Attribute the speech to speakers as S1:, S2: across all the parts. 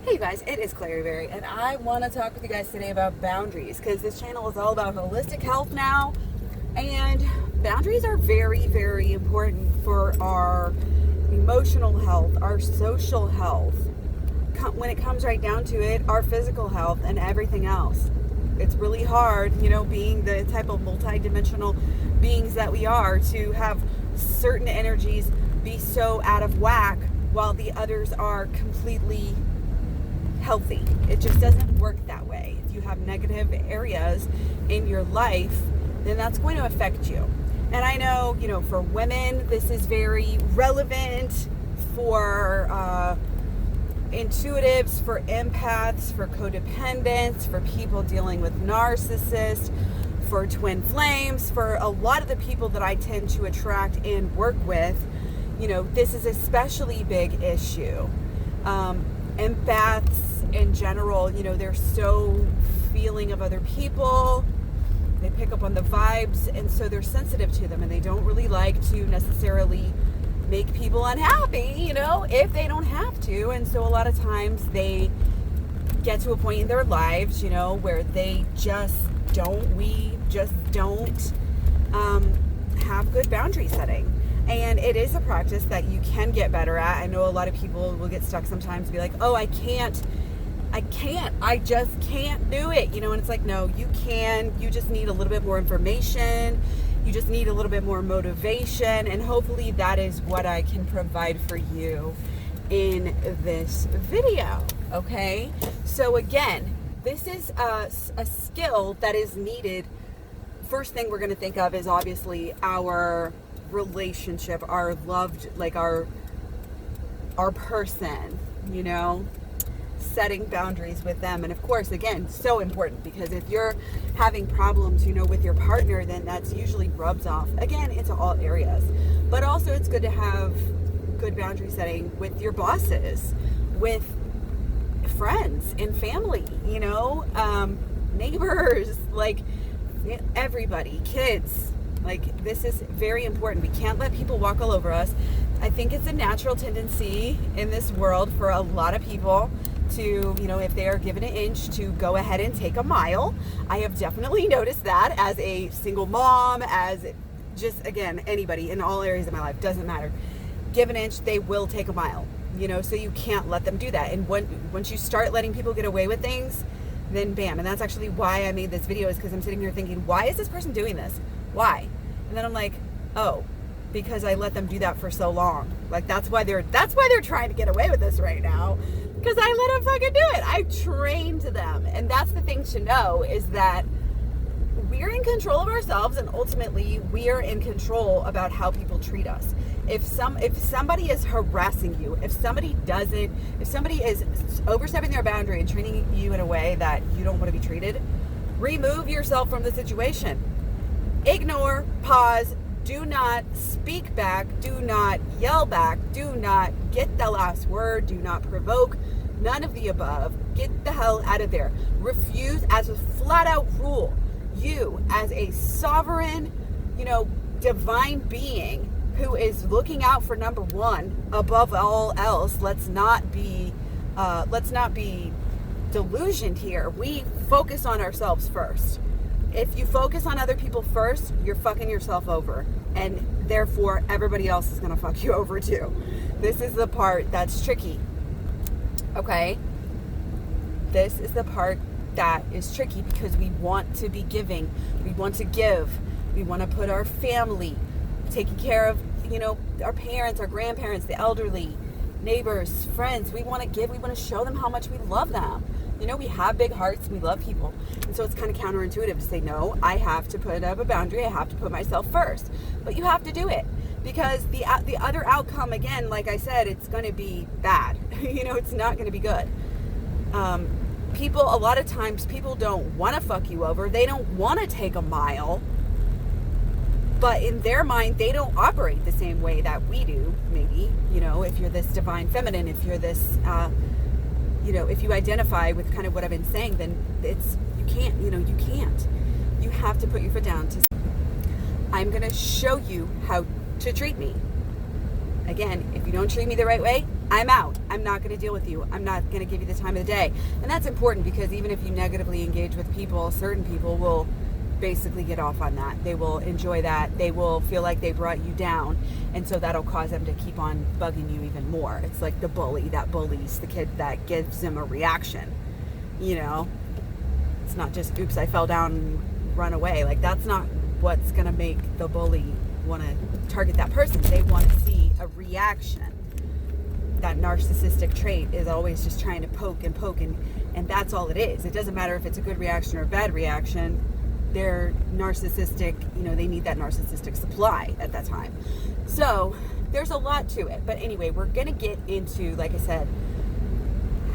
S1: Hey guys, it is KlaireeBerry, and I want to talk with you guys today about boundaries, because this channel is all about holistic health now, and boundaries are very, very important for our emotional health, our social health, when it comes right down to it, our physical health and everything else. It's really hard, being the type of multi-dimensional beings that we are, to have certain energies be so out of whack while the others are completely healthy. It just doesn't work that way. If you have negative areas in your life, then that's going to affect you. And I know, for women, this is very relevant, for intuitives, for empaths, for codependents, for people dealing with narcissists, for twin flames, for a lot of the people that I tend to attract and work with. This is especially big issue. Empaths in general, they're so feeling of other people. They pick up on the vibes, and so they're sensitive to them, and they don't really like to necessarily make people unhappy, if they don't have to. And so a lot of times they get to a point in their lives, where we just don't have good boundary setting. And it is a practice that you can get better at. I know a lot of people will get stuck sometimes and be like, oh, I just can't do it, and it's like, no, you can. You just need a little bit more information. You just need a little bit more motivation, and hopefully that is what I can provide for you in this video, okay? So again, this is a skill that is needed. First thing we're going to think of is obviously our relationship, our loved, like our person, setting boundaries with them. And of course, again, so important, because if you're having problems, with your partner, then that's usually rubs off again into all areas. But also it's good to have good boundary setting with your bosses, with friends and family, neighbors, like everybody, kids. Like, this is very important. We can't let people walk all over us. I think it's a natural tendency in this world for a lot of people to, if they are given an inch, to go ahead and take a mile. I have definitely noticed that as a single mom, as just, again, anybody in all areas of my life, doesn't matter. Give an inch, they will take a mile, so you can't let them do that. And once you start letting people get away with things, then bam. And that's actually why I made this video, is because I'm sitting here thinking, why is this person doing this? Why? And then I'm like, oh, because I let them do that for so long. Like, that's why they're trying to get away with this right now, because I let them fucking do it. I trained them. And that's the thing to know, is that we're in control of ourselves, and ultimately we are in control about how people treat us. If somebody is harassing you, if somebody is overstepping their boundary and treating you in a way that you don't want to be treated, remove yourself from the situation. Ignore, pause, do not speak back, do not yell back, do not get the last word, do not provoke, none of the above. Get the hell out of there. Refuse as a flat out rule. You, as a sovereign, divine being who is looking out for number one above all else, let's not be delusioned here. We focus on ourselves first. If you focus on other people first, you're fucking yourself over, and therefore everybody else is going to fuck you over too. This is the part that's tricky, okay? This is the part that is tricky, because we want to be giving. We want to give. We want to put our family, taking care of, our parents, our grandparents, the elderly, neighbors, friends. We want to give. We want to show them how much we love them. We have big hearts, we love people. And so it's kind of counterintuitive to say, no, I have to put up a boundary. I have to put myself first. But you have to do it, because the other outcome, again, like I said, it's going to be bad. It's not going to be good. A lot of times people don't want to fuck you over. They don't want to take a mile. But in their mind, they don't operate the same way that we do, maybe. If you're this divine feminine, if you're this... if you identify with kind of what I've been saying, then you can't. You have to put your foot down. I'm going to show you how to treat me. Again, if you don't treat me the right way, I'm out. I'm not going to deal with you. I'm not going to give you the time of the day. And that's important because even if you negatively engage with people, certain people will basically get off on that. They will enjoy that. They will feel like they brought you down. And so that'll cause them to keep on bugging you even more. It's like the bully that bullies the kid that gives them a reaction. You know, it's not just, oops, I fell down and run away. Like, that's not what's going to make the bully want to target that person. They want to see a reaction. That narcissistic trait is always just trying to poke, and that's all it is. It doesn't matter if it's a good reaction or a bad reaction. They're narcissistic, you know, they need that narcissistic supply at that time. So there's a lot to it. But anyway, we're going to get into, like I said,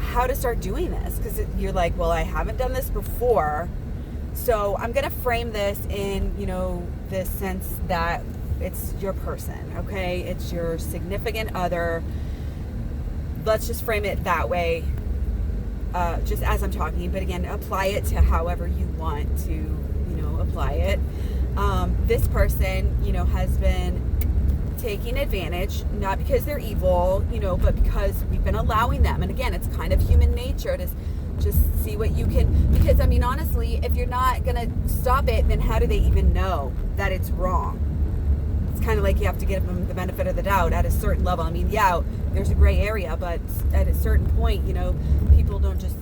S1: how to start doing this. Because you're like, well, I haven't done this before. So I'm going to frame this in, you know, the sense that it's your person, okay? It's your significant other. Let's just frame it that way, just as I'm talking. But again, apply it to however you want to, you know, apply it. This person, you know, has been taking advantage, not because they're evil, you know, but because we've been allowing them. And again, it's kind of human nature to just see what you can, because I mean, honestly, if you're not going to stop it, then how do they even know that it's wrong? It's kind of like you have to give them the benefit of the doubt at a certain level. I mean, yeah, there's a gray area, but at a certain point, you know, people don't just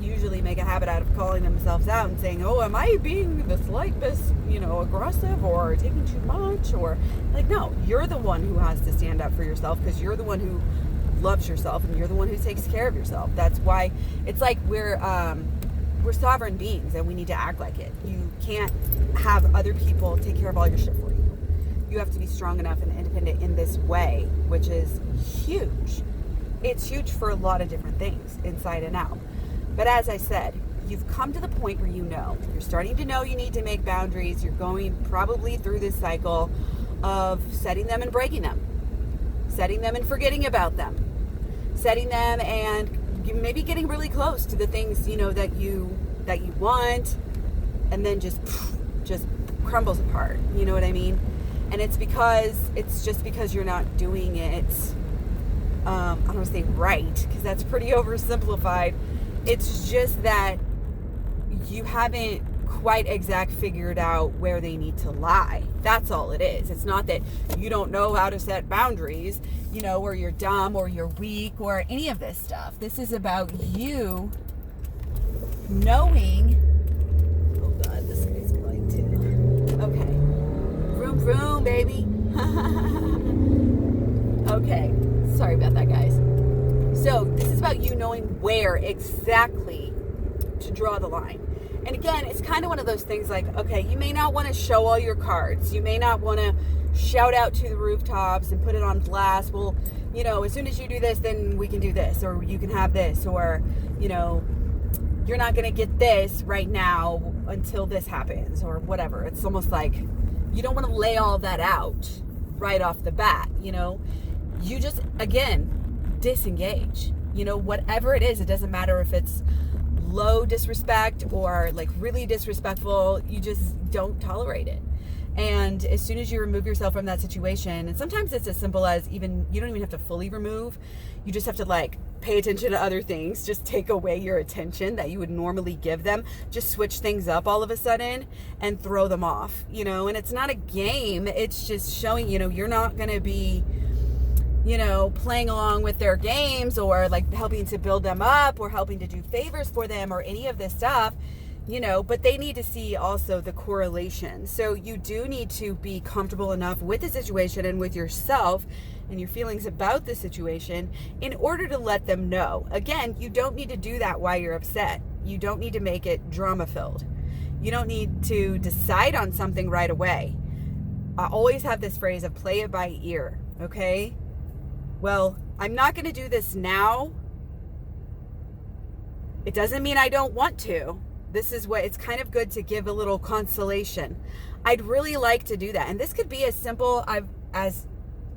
S1: usually make a habit out of calling themselves out and saying, oh, am I being the slightest, you know, aggressive or taking too much? Or like, no, you're the one who has to stand up for yourself because you're the one who loves yourself and you're the one who takes care of yourself. That's why it's like we're sovereign beings and we need to act like it. You can't have other people take care of all your shit for you. You have to be strong enough and independent in this way, which is huge. It's huge for a lot of different things, inside and out. But as I said, you've come to the point where you know. You're starting to know you need to make boundaries. You're going probably through this cycle of setting them and breaking them. Setting them and forgetting about them. Setting them and maybe getting really close to the things, you know, that you want, and then just crumbles apart. You know what I mean? And it's just because you're not doing it, I don't want to say right, because that's pretty oversimplified. It's just that you haven't quite figured out where they need to lie. That's all it is. It's not that you don't know how to set boundaries, you know, or you're dumb or you're weak or any of this stuff. This is about you knowing. Oh God, this guy's going too. Okay. Vroom, vroom, baby. Okay. Sorry about that, guys. So this is about you knowing where exactly to draw the line. And again, it's kind of one of those things like, okay, you may not want to show all your cards. You may not want to shout out to the rooftops and put it on blast. Well, you know, as soon as you do this, then we can do this, or you can have this, or, you know, you're not going to get this right now until this happens, or whatever. It's almost like you don't want to lay all that out right off the bat, you know. You just, again, disengage. You know, whatever it is, it doesn't matter if it's low disrespect or like really disrespectful, you just don't tolerate it. And as soon as you remove yourself from that situation, and sometimes it's as simple as even, you don't even have to fully remove, you just have to like pay attention to other things, just take away your attention that you would normally give them, just switch things up all of a sudden and throw them off, you know. And it's not a game, it's just showing, you know, you're not going to be, you know, playing along with their games or like helping to build them up or helping to do favors for them or any of this stuff, you know, but they need to see also the correlation. So you do need to be comfortable enough with the situation and with yourself and your feelings about the situation in order to let them know. Again, you don't need to do that while you're upset. You don't need to make it drama filled. You don't need to decide on something right away. I always have this phrase of play it by ear, okay? Well, I'm not going to do this now. It doesn't mean I don't want to. This is what, it's kind of good to give a little consolation. I'd really like to do that. And this could be as simple as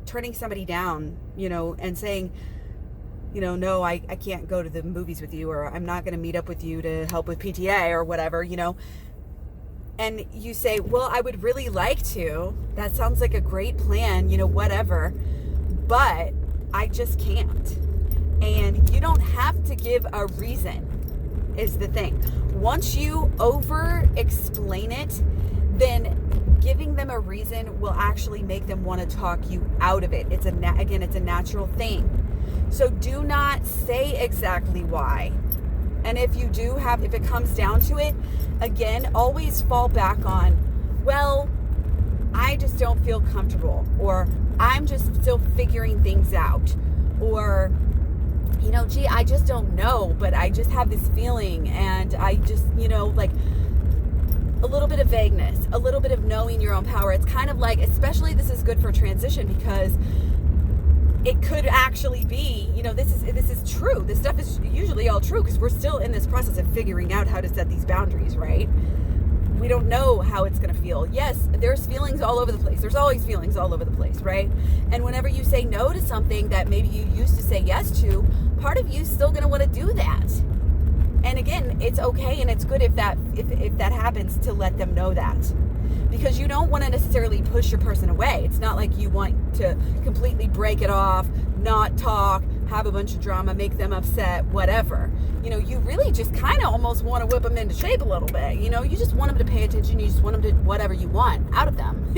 S1: turning somebody down, you know, and saying, you know, no, I can't go to the movies with you, or I'm not going to meet up with you to help with PTA or whatever, you know. And you say, well, I would really like to. That sounds like a great plan, you know, whatever. But I just can't. And you don't have to give a reason, is the thing. Once you over explain it, then giving them a reason will actually make them want to talk you out of it. It's a natural thing. So do not say exactly why. And if it comes down to it, again, always fall back on, well, I just don't feel comfortable, or I'm just still figuring things out, or, gee, I just don't know, but I just have this feeling, and I just, like a little bit of vagueness, a little bit of knowing your own power. It's kind of like, especially this is good for transition, because it could actually be, this is true. This stuff is usually all true, because we're still in this process of figuring out how to set these boundaries, right? We don't know how it's going to feel. Yes, there's feelings all over the place. There's always feelings all over the place, right? And whenever you say no to something that maybe you used to say yes to, part of you is still going to want to do that. And again, it's okay and it's good if that happens, to let them know that. Because you don't want to necessarily push your person away. It's not like you want to completely break it off, not talk, have a bunch of drama, make them upset, whatever. You really just kind of almost want to whip them into shape a little bit. You just want them to pay attention. You just want them to whatever you want out of them,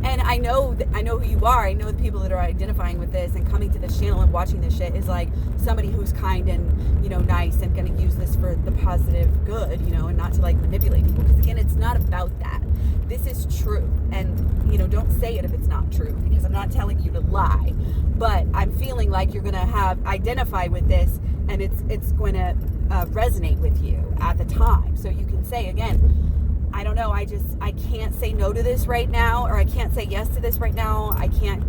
S1: And I know who you are. I know the people that are identifying with this and coming to this channel and watching this shit is like somebody who's kind and, nice and going to use this for the positive good, and not to like manipulate people. Because again, it's not about that. This is true. And, don't say it if it's not true, because I'm not telling you to lie. But I'm feeling like you're going to identify with this, and it's going to resonate with you at the time. So you can say, again, I don't know, I can't say no to this right now, or I can't say yes to this right now. I can't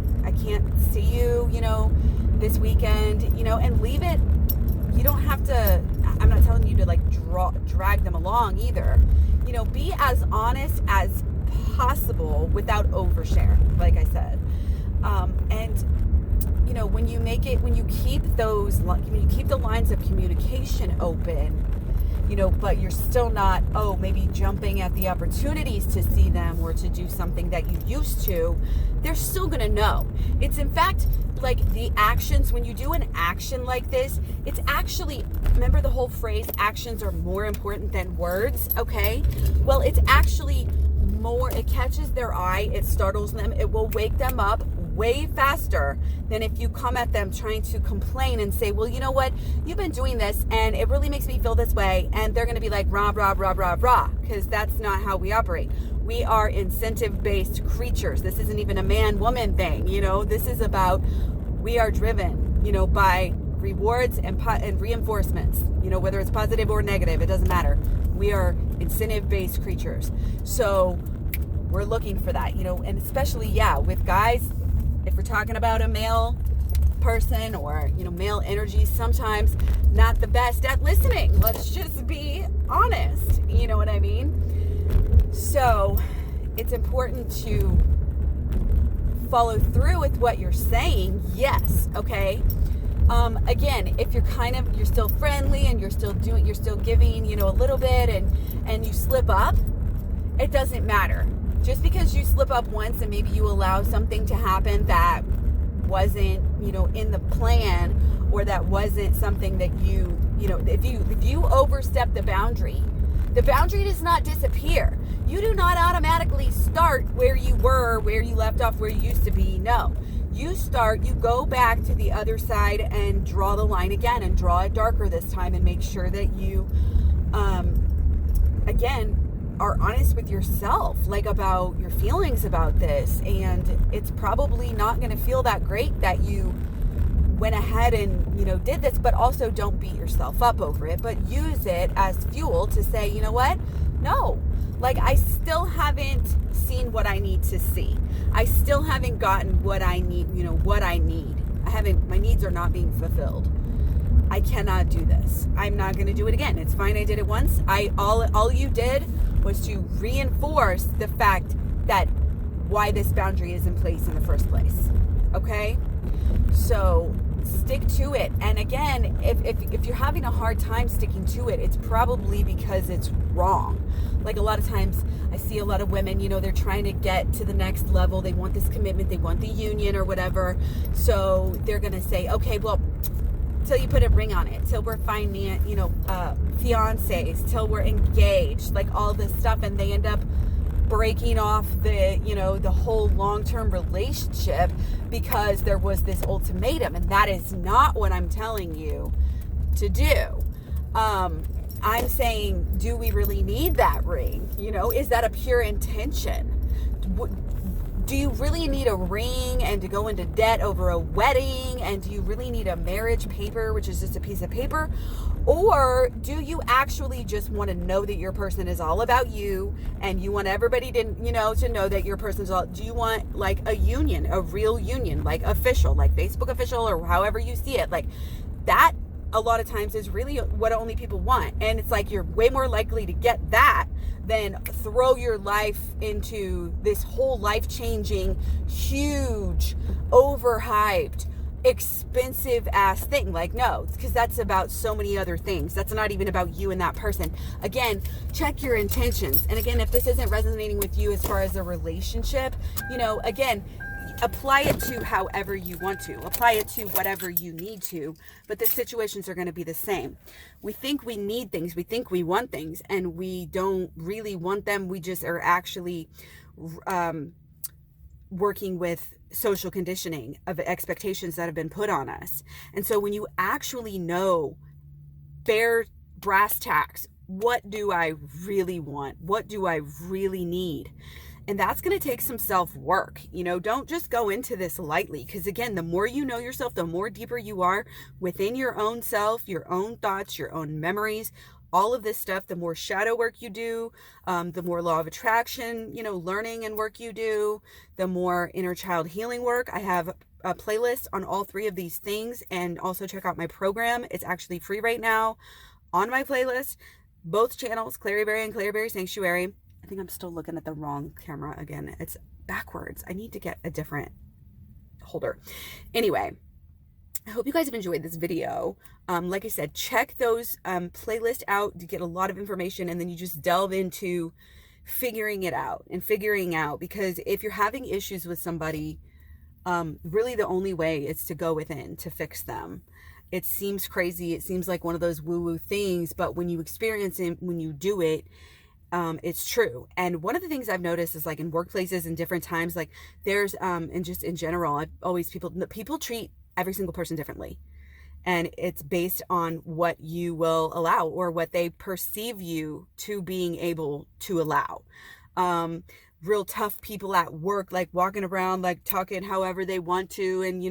S1: see you, this weekend, and leave it. You don't have to, I'm not telling you to like drag them along either. Be as honest as possible without oversharing, like I said. And when you keep the lines of communication open, but you're still not, maybe jumping at the opportunities to see them or to do something that you used to, they're still going to know. It's in fact like the actions, when you do an action like this, it's actually, remember the whole phrase, actions are more important than words, okay? Well, it's actually more, it catches their eye, it startles them, it will wake them up way faster than if you come at them trying to complain and say, well, you know what, you've been doing this and it really makes me feel this way, and they're going to be like, rah, rah, rah, rah, rah, because that's not how we operate. We are incentive-based creatures. This isn't even a man-woman thing, this is about, we are driven, by rewards and reinforcements, whether it's positive or negative, it doesn't matter. We are incentive-based creatures. So we're looking for that, and especially, with guys, if we're talking about a male person or, male energy, sometimes not the best at listening. Let's just be honest. You know what I mean? So it's important to follow through with what you're saying. Yes. Okay. Again, if you're still friendly and you're still giving, a little bit and you slip up, it doesn't matter. Just because you slip up once and maybe you allow something to happen that wasn't, in the plan, or that wasn't something that if you overstep the boundary does not disappear. You do not automatically start where you were, where you left off, where you used to be. No. You go back to the other side and draw the line again, and draw it darker this time, and make sure that you, again, are honest with yourself, like about your feelings about this. And it's probably not going to feel that great that you went ahead and, did this, but also don't beat yourself up over it, but use it as fuel to say, you know what? No, like I still haven't seen what I need to see. I still haven't gotten what I need, what I need. My needs are not being fulfilled. I cannot do this. I'm not going to do it again. It's fine. I did it once. All you did was to reinforce the fact that why this boundary is in place in the first place. Okay? So stick to it. And again, if you're having a hard time sticking to it, it's probably because it's wrong. Like a lot of times I see a lot of women, they're trying to get to the next level. They want this commitment. They want the union or whatever. So they're going to say, okay, well, till you put a ring on it, till we're fiancés, till we're engaged, like all this stuff, and they end up breaking off the whole long-term relationship because there was this ultimatum. And that is not what I'm telling you to do. I'm saying, do we really need that ring? Is that a pure intention? Do you really need a ring and to go into debt over a wedding? And do you really need a marriage paper, which is just a piece of paper? Or do you actually just want to know that your person is all about you, and you want everybody to know that your person's all? Do you want like a union, a real union, like official, like Facebook official, or however you see it? Like that, a lot of times, is really what only people want. And it's like you're way more likely to get that than throw your life into this whole life-changing, huge, overhyped, expensive ass thing. Like, no, because that's about so many other things. That's not even about you and that person. Again, check your intentions. And again, if this isn't resonating with you as far as a relationship, again, apply it to however you want to. Apply it to whatever you need to. But the situations are going to be the same. We think we need things. We think we want things. And we don't really want them. We just are actually working with social conditioning of expectations that have been put on us. And so when you actually know bare brass tacks, what do I really want? What do I really need? And that's going to take some self-work. Don't just go into this lightly, because again, the more you know yourself, the more deeper you are within your own self, your own thoughts, your own memories, all of this stuff. The more shadow work you do, the more law of attraction, learning and work you do, the more inner child healing work. I have a playlist on all three of these things, and also check out my program. It's actually free right now on my playlist, both channels, KlaireeBerry and KlaireeBerry Sanctuary. I think I'm still looking at the wrong camera again. It's backwards. I need to get a different holder. Anyway, I hope you guys have enjoyed this video. Like I said, check those playlists out to get a lot of information, and then you just delve into figuring it out because if you're having issues with somebody, really the only way is to go within to fix them. It seems crazy. It seems like one of those woo-woo things, but when you experience it, when you do it, it's true. And one of the things I've noticed is like in workplaces and different times, like there's, and just in general, people treat every single person differently. And it's based on what you will allow or what they perceive you to being able to allow. Real tough people at work, like walking around, like talking however they want to, and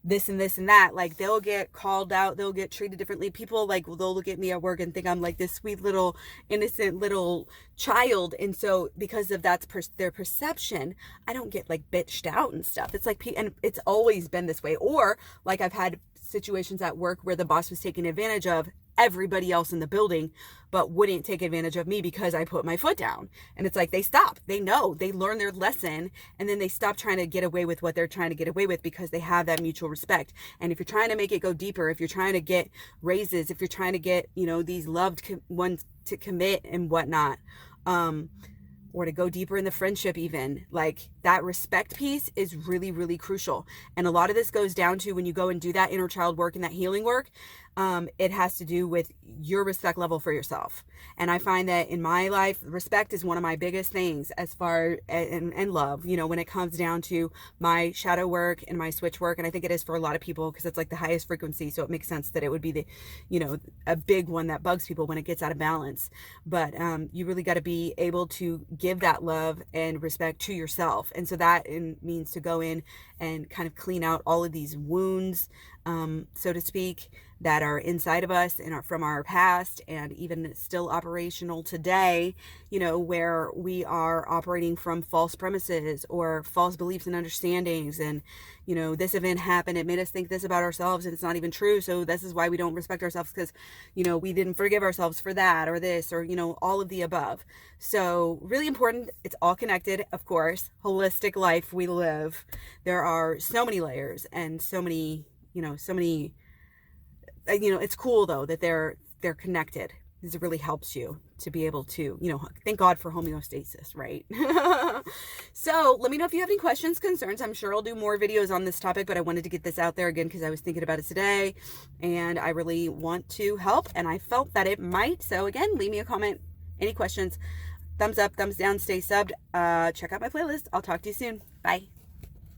S1: this and this and that, like they'll get called out, they'll get treated differently. People they'll look at me at work and think I'm like this sweet little innocent little child, and so because of that's their perception, I don't get like bitched out and stuff. It's like, and it's always been this way. Or like I've had situations at work where the boss was taking advantage of everybody else in the building, but wouldn't take advantage of me because I put my foot down. And it's like they stop, they know, they learn their lesson, and then they stop trying to get away with what they're trying to get away with because they have that mutual respect. And if you're trying to make it go deeper, if you're trying to get raises, if you're trying to get these loved ones to commit and whatnot, or to go deeper in the friendship, even like that respect piece is really, really crucial. And a lot of this goes down to when you go and do that inner child work and that healing work, it has to do with your respect level for yourself. And I find that in my life, respect is one of my biggest things as far and love, when it comes down to my shadow work and my switch work. And I think it is for a lot of people because it's like the highest frequency. So it makes sense that it would be the, a big one that bugs people when it gets out of balance. But you really got to be able to give that love and respect to yourself. And so that means to go in and kind of clean out all of these wounds, so to speak, that are inside of us and are from our past and even still operational today, where we are operating from false premises or false beliefs and understandings. And, this event happened, it made us think this about ourselves and it's not even true. So this is why we don't respect ourselves because, we didn't forgive ourselves for that or this or, all of the above. So really important. It's all connected, of course. Holistic life we live. There are so many layers and so many, it's cool though that they're connected. This really helps you to be able to, thank God for homeostasis, right? So let me know if you have any questions, concerns. I'm sure I'll do more videos on this topic, but I wanted to get this out there again because I was thinking about it today and I really want to help and I felt that it might. So again, leave me a comment, any questions, thumbs up, thumbs down, stay subbed. Check out my playlist. I'll talk to you soon. Bye.